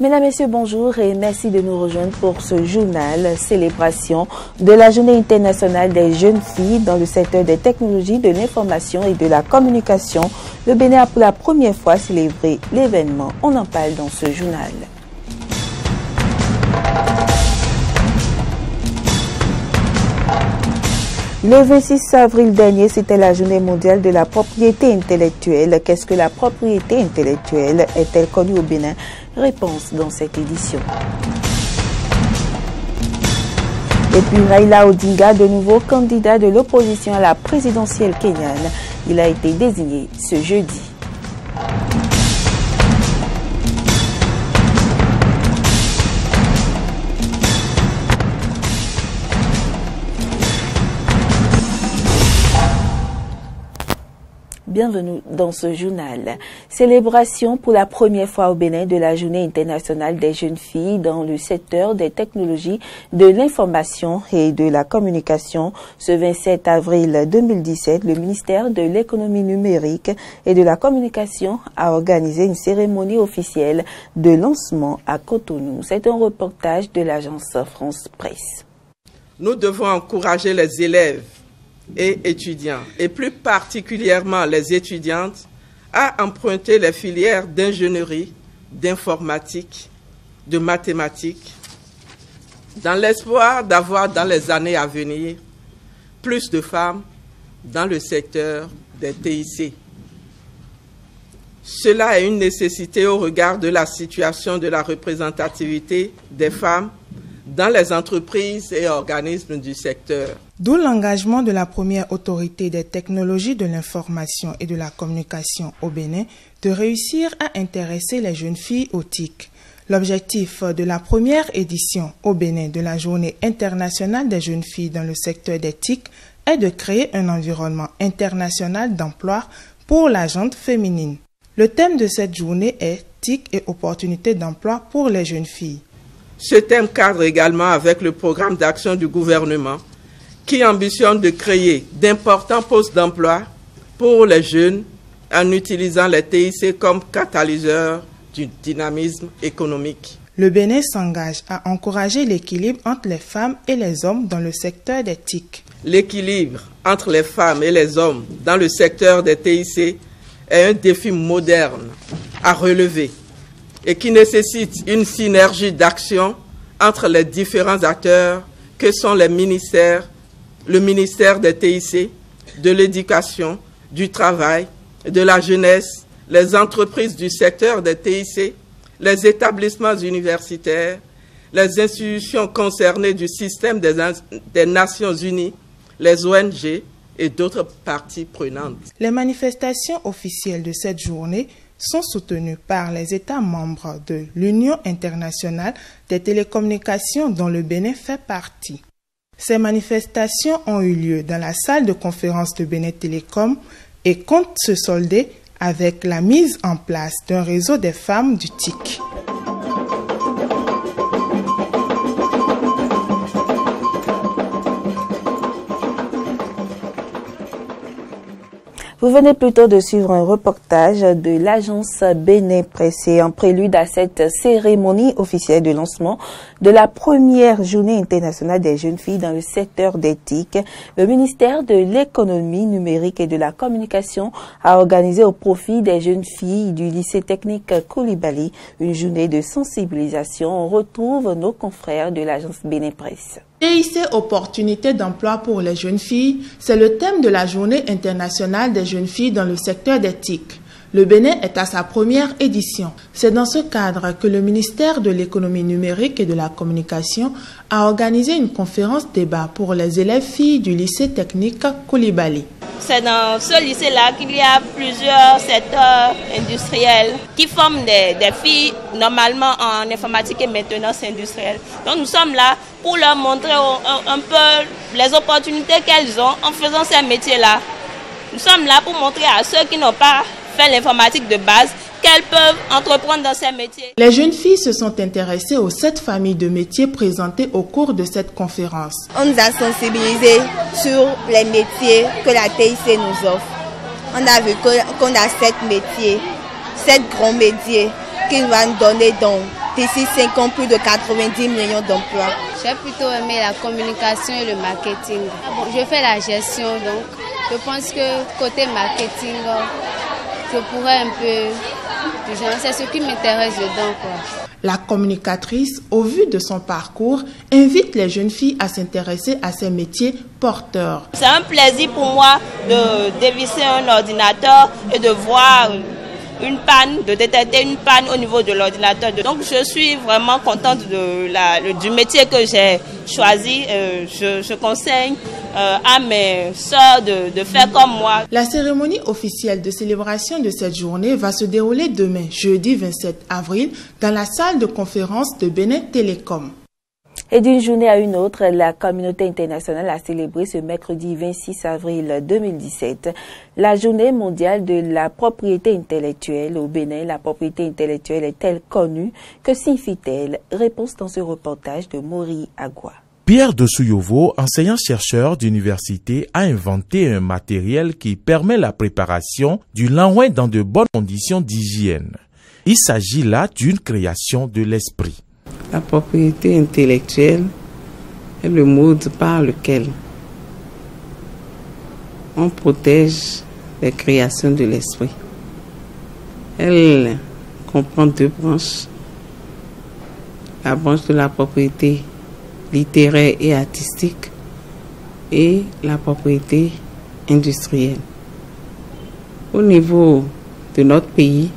Mesdames, Messieurs, bonjour et merci de nous rejoindre pour ce journal célébration de la Journée internationale des jeunes filles dans le secteur des technologies, de l'information et de la communication. Le Bénin a pour la première fois célébré l'événement. On en parle dans ce journal. Le 26 avril dernier, c'était la journée mondiale de la propriété intellectuelle. Qu'est-ce que la propriété intellectuelle? Est-elle connue au Bénin? Réponse dans cette édition. Et puis Raila Odinga, de nouveau candidat de l'opposition à la présidentielle kenyane. Il a été désigné ce jeudi. Bienvenue dans ce journal. Célébration pour la première fois au Bénin de la Journée internationale des jeunes filles dans le secteur des technologies, de l'information et de la communication. Ce 27 avril 2017, le ministère de l'économie numérique et de la communication a organisé une cérémonie officielle de lancement à Cotonou. C'est un reportage de l'agence France Presse. Nous devons encourager les élèves et étudiants, et plus particulièrement les étudiantes, à emprunter les filières d'ingénierie, d'informatique, de mathématiques, dans l'espoir d'avoir dans les années à venir plus de femmes dans le secteur des TIC. Cela est une nécessité au regard de la situation de la représentativité des femmes dans les entreprises et organismes du secteur. D'où l'engagement de la première autorité des technologies de l'information et de la communication au Bénin de réussir à intéresser les jeunes filles aux TIC. L'objectif de la première édition au Bénin de la Journée internationale des jeunes filles dans le secteur des TIC est de créer un environnement international d'emploi pour la gente féminine. Le thème de cette journée est TIC et opportunités d'emploi pour les jeunes filles. Ce thème cadre également avec le programme d'action du gouvernement qui ambitionne de créer d'importants postes d'emploi pour les jeunes en utilisant les TIC comme catalyseur du dynamisme économique. Le Bénin s'engage à encourager l'équilibre entre les femmes et les hommes dans le secteur des TIC. L'équilibre entre les femmes et les hommes dans le secteur des TIC est un défi moderne à relever et qui nécessite une synergie d'action entre les différents acteurs que sont les ministères, le ministère des TIC, de l'éducation, du travail, de la jeunesse, les entreprises du secteur des TIC, les établissements universitaires, les institutions concernées du système des Nations Unies, les ONG et d'autres parties prenantes. Les manifestations officielles de cette journée sont soutenues par les États membres de l'Union internationale des télécommunications dont le Bénin fait partie. Ces manifestations ont eu lieu dans la salle de conférence de Bénin Télécom et comptent se solder avec la mise en place d'un réseau des femmes du TIC. Vous venez plutôt de suivre un reportage de l'agence Bénin Presse en prélude à cette cérémonie officielle de lancement de la première journée internationale des jeunes filles dans le secteur des TIC. Le ministère de l'économie numérique et de la communication a organisé au profit des jeunes filles du lycée technique Koulibaly une journée de sensibilisation. On retrouve nos confrères de l'agence Bénin Presse. TIC opportunités d'emploi pour les jeunes filles, c'est le thème de la Journée internationale des jeunes filles dans le secteur des TIC. Le Bénin est à sa première édition. C'est dans ce cadre que le ministère de l'économie numérique et de la communication a organisé une conférence débat pour les élèves filles du lycée technique Koulibaly. C'est dans ce lycée-là qu'il y a plusieurs secteurs industriels qui forment des filles normalement en informatique et maintenance industrielle. Donc nous sommes là pour leur montrer un peu les opportunités qu'elles ont en faisant ces métiers-là. Nous sommes là pour montrer à ceux qui n'ont pas fait l'informatique de base qu'elles peuvent entreprendre dans ces métiers. Les jeunes filles se sont intéressées aux 7 familles de métiers présentées au cours de cette conférence. On nous a sensibilisés sur les métiers que la TIC nous offre. On a vu qu'on a 7 métiers, 7 grands métiers qui nous vont donner donc d'ici 5 ans plus de 90 millions d'emplois. J'ai plutôt aimé la communication et le marketing. Bon, je fais la gestion, donc je pense que côté marketing, je pourrais un peu, c'est ce qui m'intéresse dedans, quoi. La communicatrice, au vu de son parcours, invite les jeunes filles à s'intéresser à ces métiers porteurs. C'est un plaisir pour moi de dévisser un ordinateur et de voir une panne, de détecter une panne au niveau de l'ordinateur. Donc je suis vraiment contente du métier que j'ai choisi. Je conseille à mes sœurs de faire comme moi. La cérémonie officielle de célébration de cette journée va se dérouler demain, jeudi 27 avril, dans la salle de conférence de Bénin Télécom. Et d'une journée à une autre, la communauté internationale a célébré ce mercredi 26 avril 2017 la journée mondiale de la propriété intellectuelle. Au Bénin, la propriété intellectuelle est-elle connue? Que signifie-t-elle? Réponse dans ce reportage de Mori Agua. Pierre Dessouyovo, enseignant-chercheur d'université, a inventé un matériel qui permet la préparation du langouin dans de bonnes conditions d'hygiène. Il s'agit là d'une création de l'esprit. La propriété intellectuelle est le mode par lequel on protège les créations de l'esprit. Elle comprend deux branches. La branche de la propriété littéraire et artistique et la propriété industrielle. Au niveau de notre pays,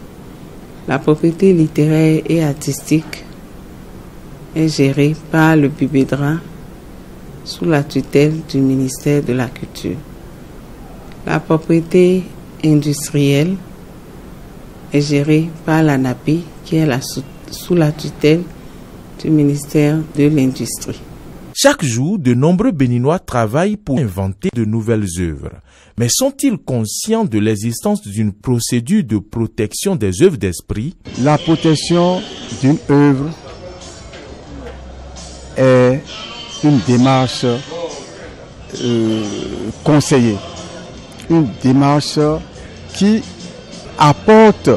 la propriété littéraire et artistique est gérée par le BUBEDRA sous la tutelle du ministère de la Culture. La propriété industrielle est gérée par l'ANAPI qui est sous la tutelle du ministère de l'Industrie. Chaque jour, de nombreux Béninois travaillent pour inventer de nouvelles œuvres. Mais sont-ils conscients de l'existence d'une procédure de protection des œuvres d'esprit? La protection d'une œuvre est une démarche conseillée, une démarche qui apporte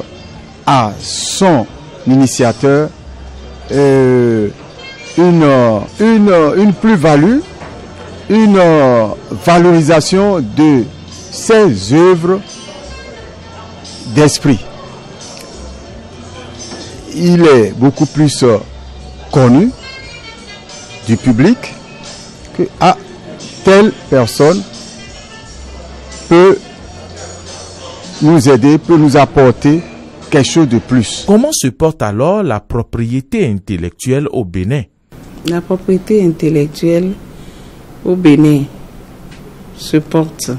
à son initiateur une plus-value, une valorisation de ses œuvres d'esprit. Il est beaucoup plus connu du public que telle personne peut nous aider, peut nous apporter quelque chose de plus. Comment se porte alors la propriété intellectuelle au Bénin? La propriété intellectuelle au Bénin se porte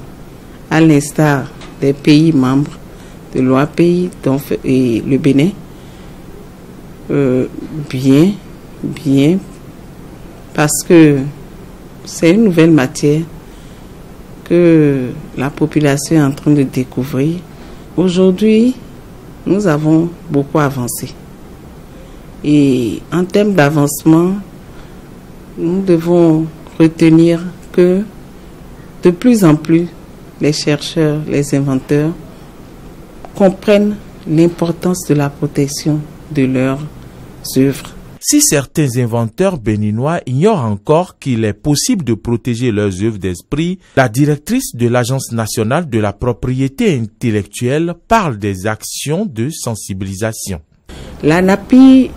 à l'instar des pays membres de l'OAPI et le Bénin bien, parce que c'est une nouvelle matière que la population est en train de découvrir. Aujourd'hui, nous avons beaucoup avancé. Et en termes d'avancement, nous devons retenir que de plus en plus, les chercheurs, les inventeurs comprennent l'importance de la protection de leurs œuvres. Si certains inventeurs béninois ignorent encore qu'il est possible de protéger leurs œuvres d'esprit, la directrice de l'Agence nationale de la propriété intellectuelle parle des actions de sensibilisation. L'ANAPI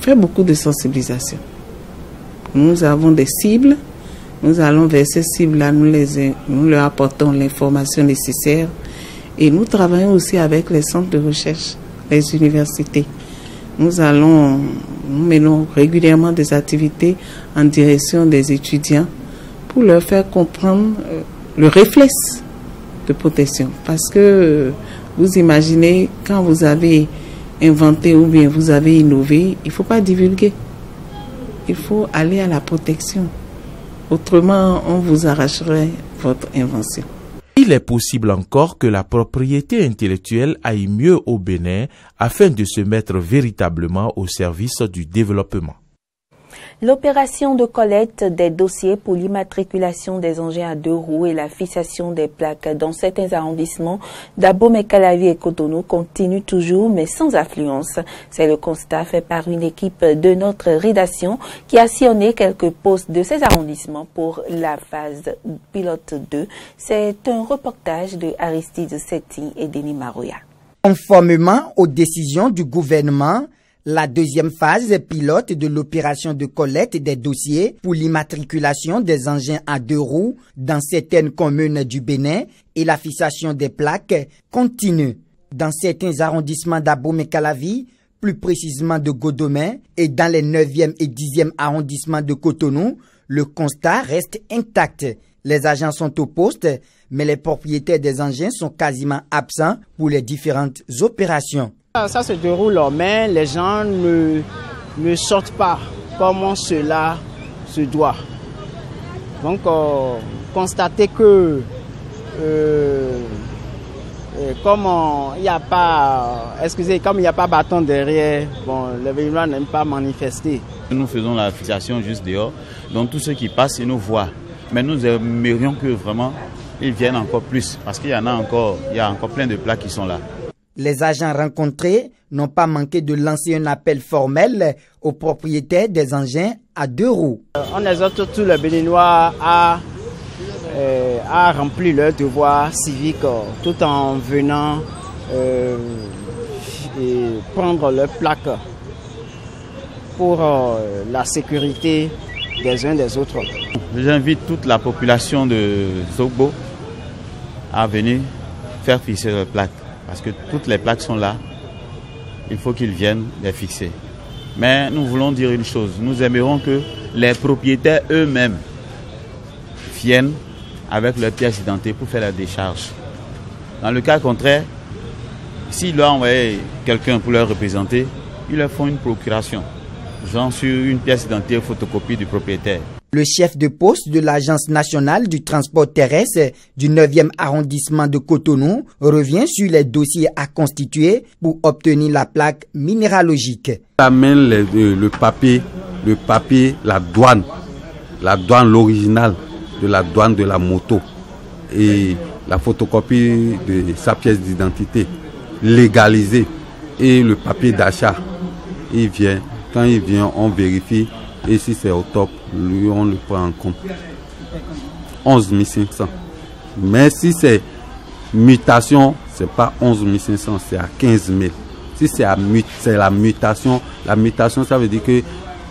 fait beaucoup de sensibilisation. Nous avons des cibles. Nous allons vers ces cibles-là, nous leur apportons l'information nécessaire et nous travaillons aussi avec les centres de recherche, les universités. Nous menons régulièrement des activités en direction des étudiants pour leur faire comprendre le réflexe de protection. Parce que vous imaginez, quand vous avez inventé ou bien vous avez innové, il ne faut pas divulguer. Il faut aller à la protection. Autrement, on vous arracherait votre invention. Il est possible encore que la propriété intellectuelle aille mieux au Bénin afin de se mettre véritablement au service du développement. L'opération de collecte des dossiers pour l'immatriculation des engins à 2 roues et la fixation des plaques dans certains arrondissements d'Abomey-Calavi et Cotonou continue toujours, mais sans affluence. C'est le constat fait par une équipe de notre rédaction qui a sillonné quelques postes de ces arrondissements pour la phase pilote 2. C'est un reportage de Aristide Setti et Denis Maroya. Conformément aux décisions du gouvernement, la deuxième phase pilote de l'opération de collecte des dossiers pour l'immatriculation des engins à 2 roues dans certaines communes du Bénin et la fixation des plaques continue. Dans certains arrondissements d'Abomey-Calavi, plus précisément de Godomé, et dans les 9e et 10e arrondissements de Cotonou, le constat reste intact. Les agents sont au poste, mais les propriétaires des engins sont quasiment absents pour les différentes opérations. Ça se déroule, mais les gens ne sortent pas comme cela se doit. Donc, constatez que comme il n'y a pas, comme il n'y a pas bâton derrière, bon, les Béninois n'aiment pas manifester. Nous faisons la fixation juste dehors, donc tous ceux qui passent, ils nous voient. Mais nous aimerions que vraiment ils viennent encore plus, parce qu'il y a encore plein de plaques qui sont là. Les agents rencontrés n'ont pas manqué de lancer un appel formel aux propriétaires des engins à 2 roues. On exhorte tous les Béninois à remplir leur devoir civique tout en venant prendre leur plaque pour la sécurité des uns des autres. J'invite toute la population de Zogbo à venir faire fixer leurs plaques. Parce que toutes les plaques sont là, il faut qu'ils viennent les fixer. Mais nous voulons dire une chose, nous aimerions que les propriétaires eux-mêmes viennent avec leurs pièces d'identité pour faire la décharge. Dans le cas contraire, s'ils doivent envoyer quelqu'un pour leur représenter, ils leur font une procuration, genre sur une pièce d'identité photocopie du propriétaire. Le chef de poste de l'Agence nationale du transport terrestre du 9e arrondissement de Cotonou revient sur les dossiers à constituer pour obtenir la plaque minéralogique. Amène le papier, la douane, l'original de la douane de la moto et la photocopie de sa pièce d'identité légalisée et le papier d'achat. Quand il vient, on vérifie. Et si c'est au top, lui, on le prend en compte. 11 500. Mais si c'est mutation, ce n'est pas 11 500, c'est à 15 000. Si c'est la mutation, ça veut dire que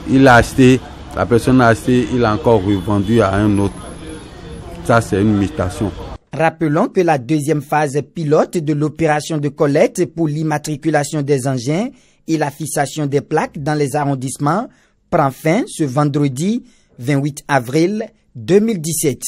il a acheté, la personne a acheté, il a encore revendu à un autre. Ça, c'est une mutation. Rappelons que la deuxième phase pilote de l'opération de collecte pour l'immatriculation des engins et la fixation des plaques dans les arrondissements prend fin ce vendredi 28 avril 2017.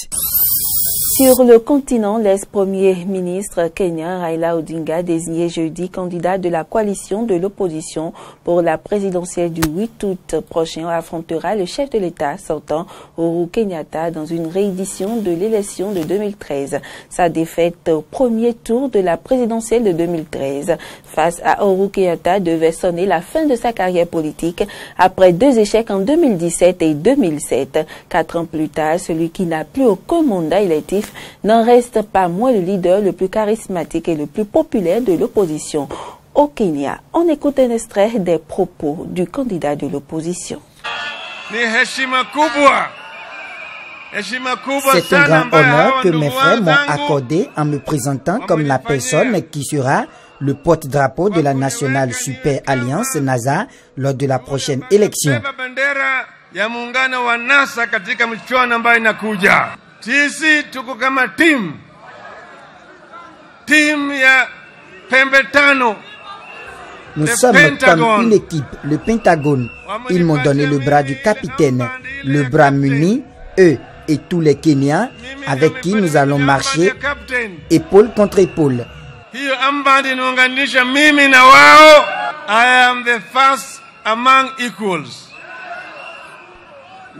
Sur le continent, l'ex-premier ministre kenyan Raila Odinga, désigné jeudi candidat de la coalition de l'opposition pour la présidentielle du 8 août prochain, affrontera le chef de l'État sortant, Uhuru Kenyatta, dans une réédition de l'élection de 2013. Sa défaite au premier tour de la présidentielle de 2013 face à Uhuru Kenyatta devait sonner la fin de sa carrière politique après 2 échecs en 2017 et 2007. 4 ans plus tard, celui qui n'a plus aucun mandat électif n'en reste pas moins le leader le plus charismatique et le plus populaire de l'opposition au Kenya. On écoute un extrait des propos du candidat de l'opposition. C'est un grand honneur que mes frères m'ont accordé en me présentant comme la personne qui sera le porte-drapeau de la National Super Alliance NASA lors de la prochaine élection. Sisi tuko kama timu ya pembe tano. Nous sommes comme une équipe, le Pentagone. Ils m'ont donné le bras du capitaine, le bras muni, eux et tous les Kenyans avec qui nous allons marcher épaule contre épaule. Hiyo ambandi inaunganisha mimi na wao. I am the first among equals.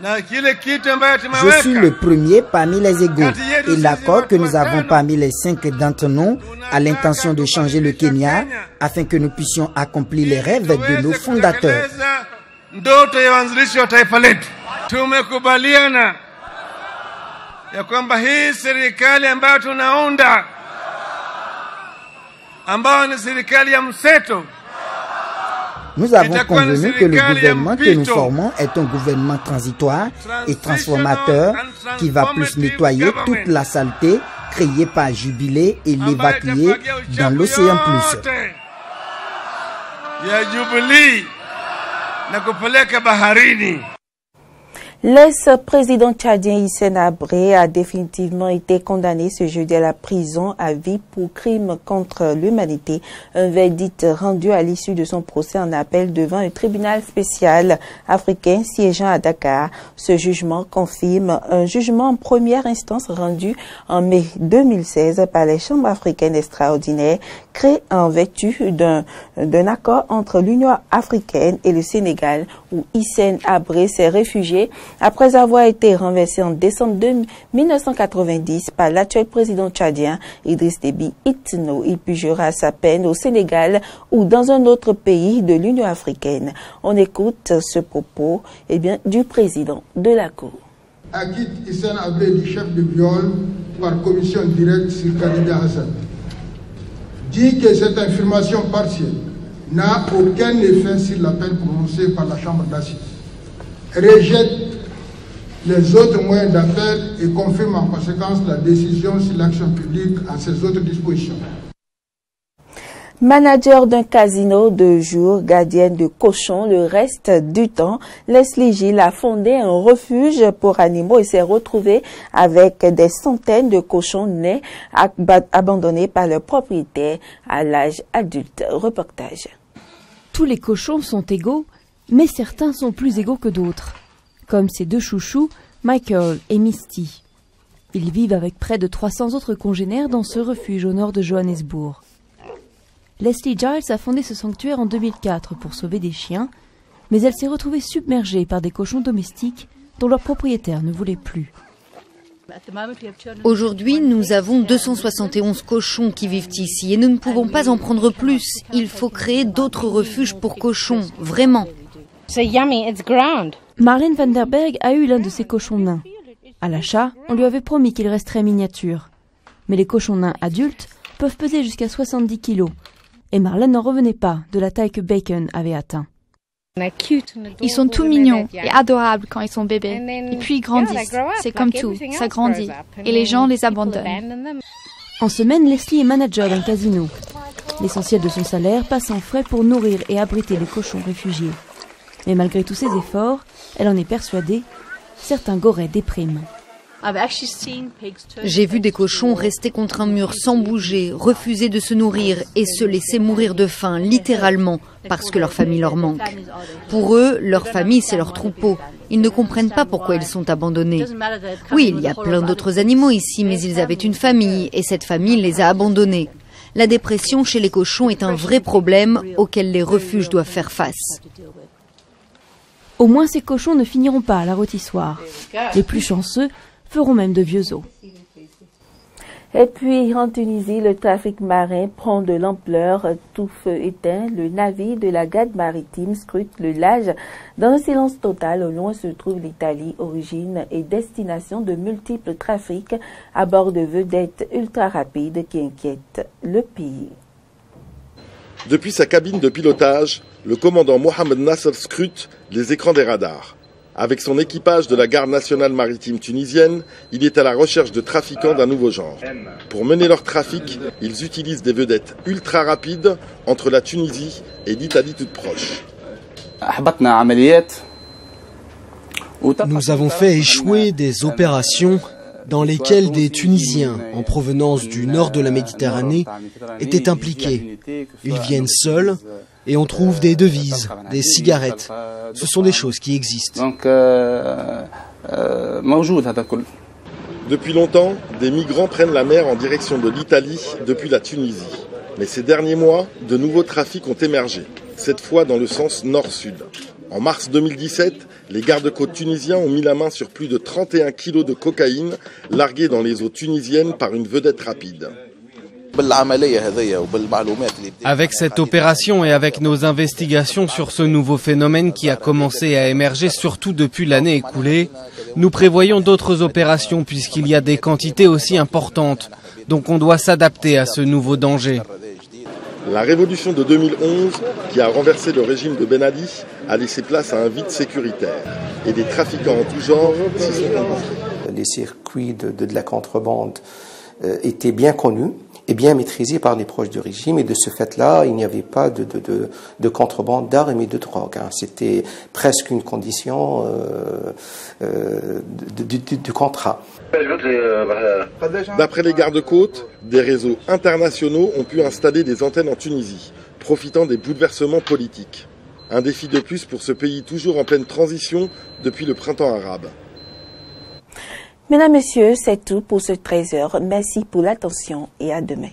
Je suis le premier parmi les égaux et l'accord que nous avons parmi les 5 d'entre nous a l'intention de changer le Kenya afin que nous puissions accomplir les rêves de nos fondateurs. ndoto ya uanzilishi wa taifa letu. Tumekubaliana ya kwamba hii serikali ambayo tunaunda, ambayo ni serikali ya mseto, nous avons convenu que le gouvernement que nous formons est un gouvernement transitoire et transformateur qui va plus nettoyer toute la saleté créée par Jubilé et l'évacuer dans l'océan plus. L'ex-président tchadien Hissène Habré a définitivement été condamné ce jeudi à la prison à vie pour crime contre l'humanité. Un verdict rendu à l'issue de son procès en appel devant un tribunal spécial africain siégeant à Dakar. Ce jugement confirme un jugement en première instance rendu en mai 2016 par les chambres africaines extraordinaires créées en vertu d'un accord entre l'Union africaine et le Sénégal où Hissène Habré s'est réfugié après avoir été renversé en décembre 1990 par l'actuel président tchadien Idriss Déby Itno. Il purgera sa peine au Sénégal ou dans un autre pays de l'Union africaine. On écoute ce propos du président de la Cour. Acquitte Hissène Habré du chef de viol par commission directe sur Khalida Hassan. Dit que cette affirmation partielle n'a aucun effet sur la peine prononcée par la Chambre d'assises. Rejette les autres moyens d'appel et confirme en conséquence la décision sur l'action publique en ses autres dispositions. Manager d'un casino de jour, gardienne de cochons le reste du temps, Leslie Gilles a fondé un refuge pour animaux et s'est retrouvée avec des centaines de cochons nés abandonnés par leurs propriétaires à l'âge adulte. Reportage. Tous les cochons sont égaux, mais certains sont plus égaux que d'autres, comme ces deux chouchous, Michael et Misty. Ils vivent avec près de 300 autres congénères dans ce refuge au nord de Johannesburg. Leslie Giles a fondé ce sanctuaire en 2004 pour sauver des chiens, mais elle s'est retrouvée submergée par des cochons domestiques dont leur propriétaire ne voulait plus. Aujourd'hui, nous avons 271 cochons qui vivent ici et nous ne pouvons pas en prendre plus. Il faut créer d'autres refuges pour cochons, vraiment. Marlène van der Berg a eu l'un de ces cochons nains. À l'achat, on lui avait promis qu'il resterait miniature. Mais les cochons nains adultes peuvent peser jusqu'à 70 kilos. Et Marlène n'en revenait pas de la taille que Bacon avait atteint. Ils sont tout mignons et adorables quand ils sont bébés. Et puis ils grandissent. C'est comme tout, ça grandit. Et les gens les abandonnent. En semaine, Leslie est manager d'un casino. L'essentiel de son salaire passe en frais pour nourrir et abriter les cochons réfugiés. Mais malgré tous ses efforts, elle en est persuadée, certains gorets dépriment. J'ai vu des cochons rester contre un mur sans bouger, refuser de se nourrir et se laisser mourir de faim, littéralement, parce que leur famille leur manque. Pour eux, leur famille, c'est leur troupeau. Ils ne comprennent pas pourquoi ils sont abandonnés. Oui, il y a plein d'autres animaux ici, mais ils avaient une famille et cette famille les a abandonnés. La dépression chez les cochons est un vrai problème auquel les refuges doivent faire face. Au moins, ces cochons ne finiront pas à la rôtissoire. Les plus chanceux feront même de vieux os. Et puis, en Tunisie, le trafic marin prend de l'ampleur. Tout feu éteint, le navire de la garde maritime scrute le large. Dans un silence total, au loin se trouve l'Italie, origine et destination de multiples trafics à bord de vedettes ultra rapides qui inquiètent le pays. Depuis sa cabine de pilotage, le commandant Mohamed Nasser scrute les écrans des radars. Avec son équipage de la garde nationale maritime tunisienne, il est à la recherche de trafiquants d'un nouveau genre. Pour mener leur trafic, ils utilisent des vedettes ultra rapides entre la Tunisie et l'Italie toute proche. Nous avons fait échouer des opérations dans lesquelles des Tunisiens en provenance du nord de la Méditerranée étaient impliqués. Ils viennent seuls et on trouve des devises, des cigarettes. Ce sont des choses qui existent. Depuis longtemps, des migrants prennent la mer en direction de l'Italie depuis la Tunisie. Mais ces derniers mois, de nouveaux trafics ont émergé, cette fois dans le sens nord-sud. En mars 2017, les gardes-côtes tunisiens ont mis la main sur plus de 31 kilos de cocaïne larguée dans les eaux tunisiennes par une vedette rapide. Avec cette opération et avec nos investigations sur ce nouveau phénomène qui a commencé à émerger surtout depuis l'année écoulée, nous prévoyons d'autres opérations puisqu'il y a des quantités aussi importantes. Donc on doit s'adapter à ce nouveau danger. La révolution de 2011, qui a renversé le régime de Ben Ali, a laissé place à un vide sécuritaire. Et des trafiquants en tout genre s'y sont engouffrés. Les circuits de la contrebande étaient bien connus et bien maîtrisés par les proches du régime. Et de ce fait-là, il n'y avait pas de contrebande d'armes et de drogue. C'était presque une condition du contrat. D'après les gardes-côtes, des réseaux internationaux ont pu installer des antennes en Tunisie, profitant des bouleversements politiques. Un défi de plus pour ce pays toujours en pleine transition depuis le printemps arabe. Mesdames, Messieurs, c'est tout pour ce 13h. Merci pour l'attention et à demain.